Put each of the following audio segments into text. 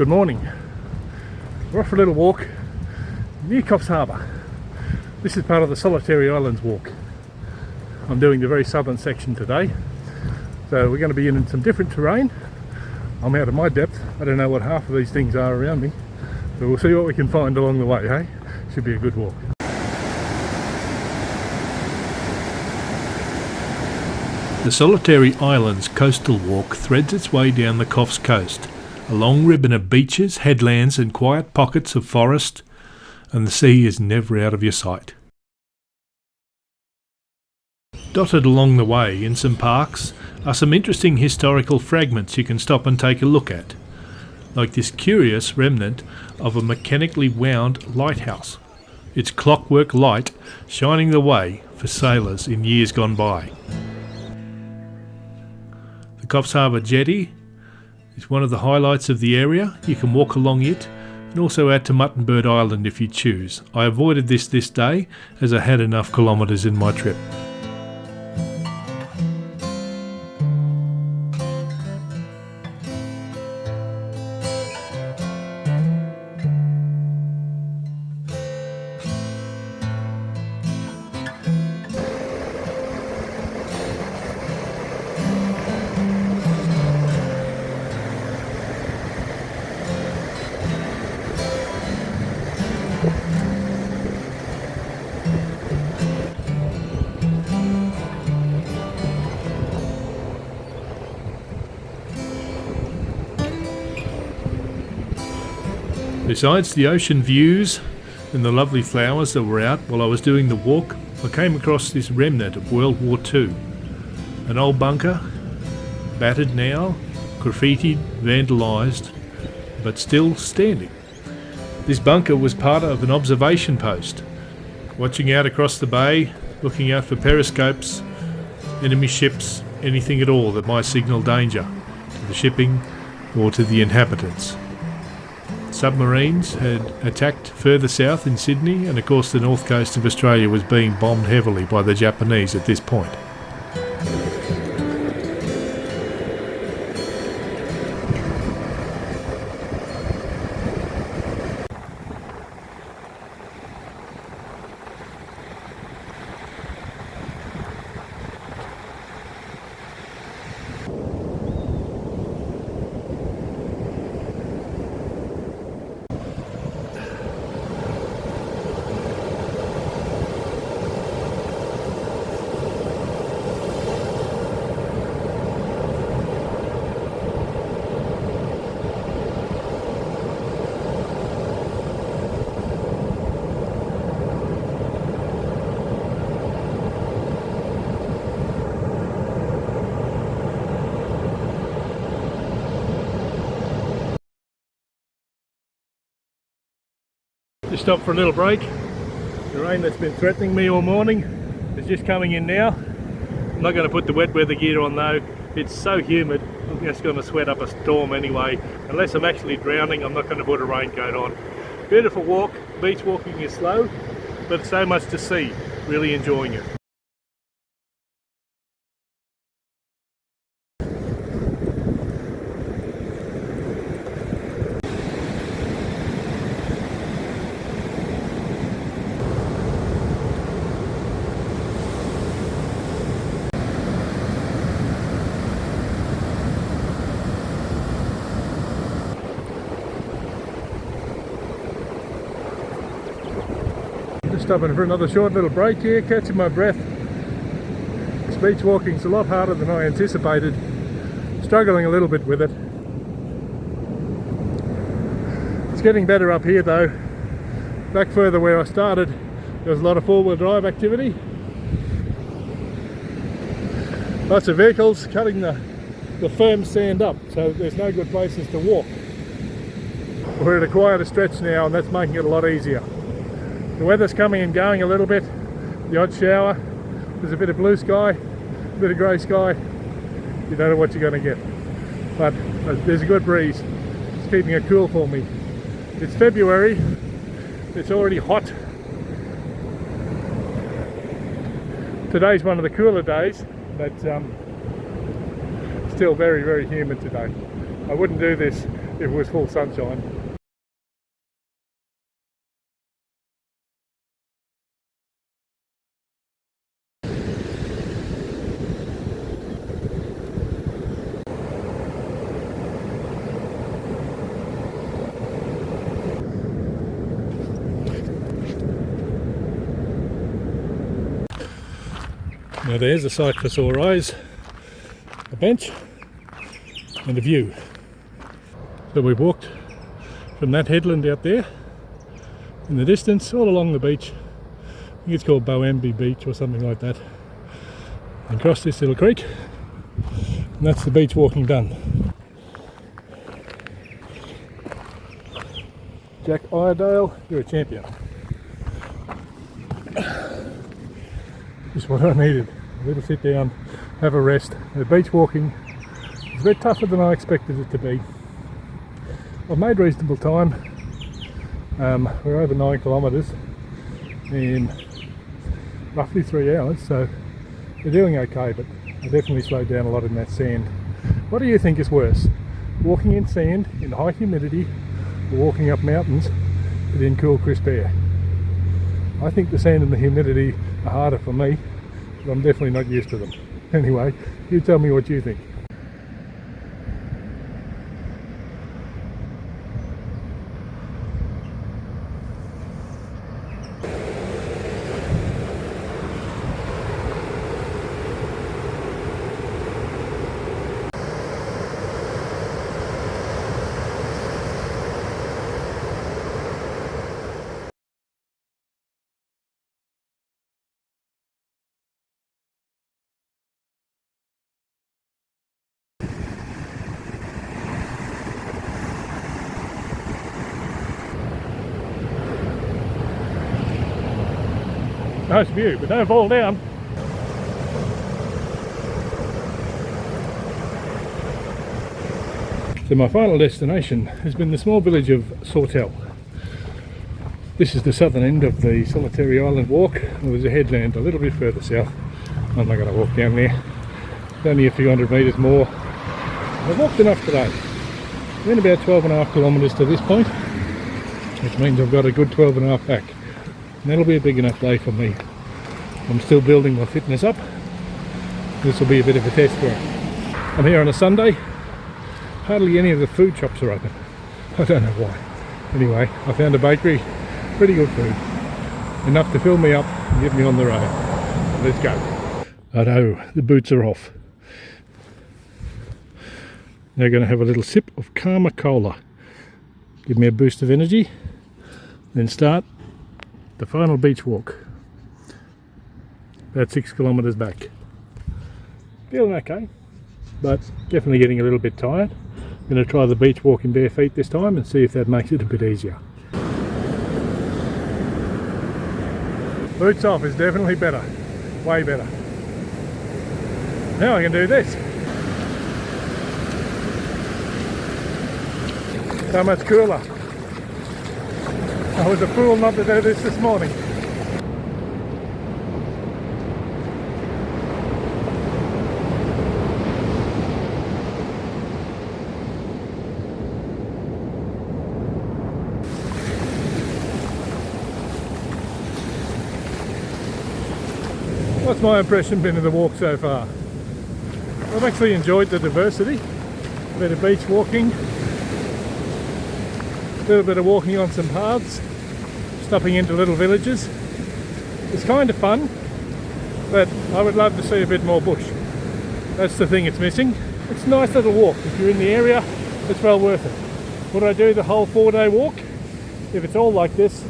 Good morning. We're off for a little walk near Coffs Harbour. This is part of the Solitary Islands walk. I'm doing the very southern section today, so we're going to be in some different terrain. I'm out of my depth. I don't know what half of these things are around me, but we'll see what we can find along the way, hey? Should be a good walk. The Solitary Islands coastal walk threads its way down the Coffs coast, a long ribbon of beaches, headlands and quiet pockets of forest, and the sea is never out of your sight. Dotted along the way in some parks are some interesting historical fragments you can stop and take a look at, like this curious remnant of a mechanically wound lighthouse, its clockwork light shining the way for sailors in years gone by. The Coffs Harbour jetty is one of the highlights of the area. You can walk along it and also out to Muttonbird Island if you choose. I avoided this day as I had enough kilometres in my trip. Besides the ocean views and the lovely flowers that were out while I was doing the walk, I came across this remnant of World War II. An old bunker, battered now, graffitied, vandalised, but still standing. This bunker was part of an observation post, watching out across the bay, looking out for periscopes, enemy ships, anything at all that might signal danger to the shipping or to the inhabitants. Submarines had attacked further south in Sydney, and of course the north coast of Australia was being bombed heavily by the Japanese at this point. Just stopped for a little break. The rain that's been threatening me all morning is just coming in now. I'm not going to put the wet weather gear on though. It's so humid, I'm just going to sweat up a storm anyway. Unless I'm actually drowning, I'm not going to put a raincoat on. Beautiful walk. Beach walking is slow, but so much to see. Really enjoying it. Just stopping for another short little break here, catching my breath. This beach walking's a lot harder than I anticipated. Struggling a little bit with it. It's getting better up here though. Back further where I started, there was a lot of four-wheel drive activity. Lots of vehicles cutting the firm sand up, so there's no good places to walk. We're at a quieter stretch now, and that's making it a lot easier. The weather's coming and going a little bit, the odd shower, there's a bit of blue sky, a bit of grey sky. You don't know what you're going to get, but there's a good breeze. It's keeping it cool for me. It's February, it's already hot. Today's one of the cooler days, but still very, very humid today. I wouldn't do this if it was full sunshine. Now there's a sight for sore eyes, a bench and a view. So we've walked from that headland out there in the distance all along the beach. I think it's called Boambi Beach or something like that, and crossed this little creek, and that's the beach walking done. Jack Iredale, you're a champion. Just what I needed. A little sit down, have a rest. The beach walking is a bit tougher than I expected it to be. I've made reasonable time. We're over 9 kilometres in roughly 3 hours, so we're doing okay, but I definitely slowed down a lot in that sand. What do you think is worse? Walking in sand in high humidity, or walking up mountains but in cool, crisp air? I think the sand and the humidity are harder for me, but I'm definitely not used to them. Anyway, you tell me what you think. Nice view, but don't fall down. So my final destination has been the small village of Sawtell. This is the southern end of the Solitary Island walk. There's a headland a little bit further south. I'm not going to walk down there. It's only a few hundred metres more. I've walked enough today. I've been about 12.5 kilometres to this point, which means I've got a good 12.5 back. And that'll be a big enough day for me. I'm still building my fitness up. This will be a bit of a test run. I'm here on a Sunday. Hardly any of the food shops are open. I don't know why. Anyway, I found a bakery. Pretty good food. Enough to fill me up and get me on the road. Let's go. Righto, the boots are off. Now going to have a little sip of Karma Cola. Give me a boost of energy. Then start the final beach walk. About 6 kilometres back. Feeling okay, but definitely getting a little bit tired. I'm going to try the beach walk in bare feet this time and see if that makes it a bit easier. Boots off is definitely better. Way better. Now I can do this. So much cooler. I was a fool not to do this morning. What's my impression been of the walk so far? I've actually enjoyed the diversity. A bit of beach walking, a little bit of walking on some paths, stopping into little villages. It's kind of fun, but I would love to see a bit more bush. That's the thing it's missing. It's a nice little walk. If you're in the area, it's well worth it. Would I do the whole 4-day walk? If it's all like this,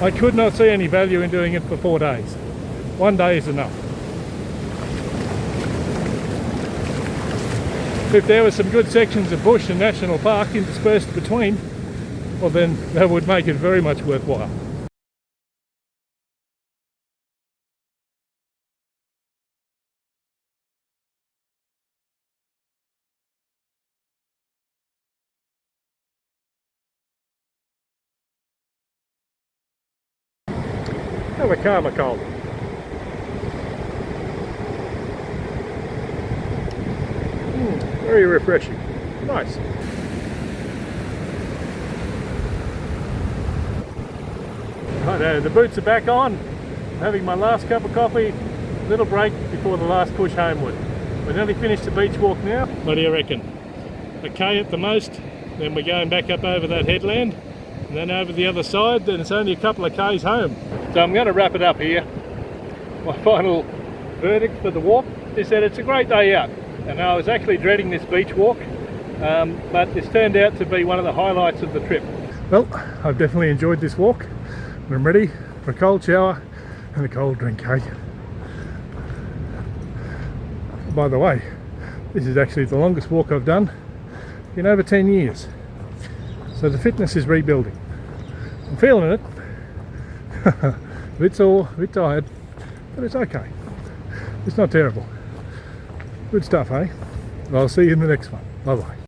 I could not see any value in doing it for 4 days. 1 day is enough. If there were some good sections of bush and national park interspersed between, well then that would make it very much worthwhile. Have a Karma Cola. Very refreshing. Nice. Righto, the boots are back on. I'm having my last cup of coffee, little break before the last push homeward. We're nearly finished the beach walk now. What do you reckon? A K at the most, then we're going back up over that headland, and then over the other side, then it's only a couple of Ks home. So I'm going to wrap it up here. My final verdict for the walk is that it's a great day out, and I was actually dreading this beach walk, but it's turned out to be one of the highlights of the trip. Well, I've definitely enjoyed this walk, and I'm ready for a cold shower and a cold drink, hey? By the way, this is actually the longest walk I've done in over 10 years. So the fitness is rebuilding. I'm feeling it. A bit sore, a bit tired, but it's okay. It's not terrible. Good stuff, eh? I'll see you in the next one. Bye bye.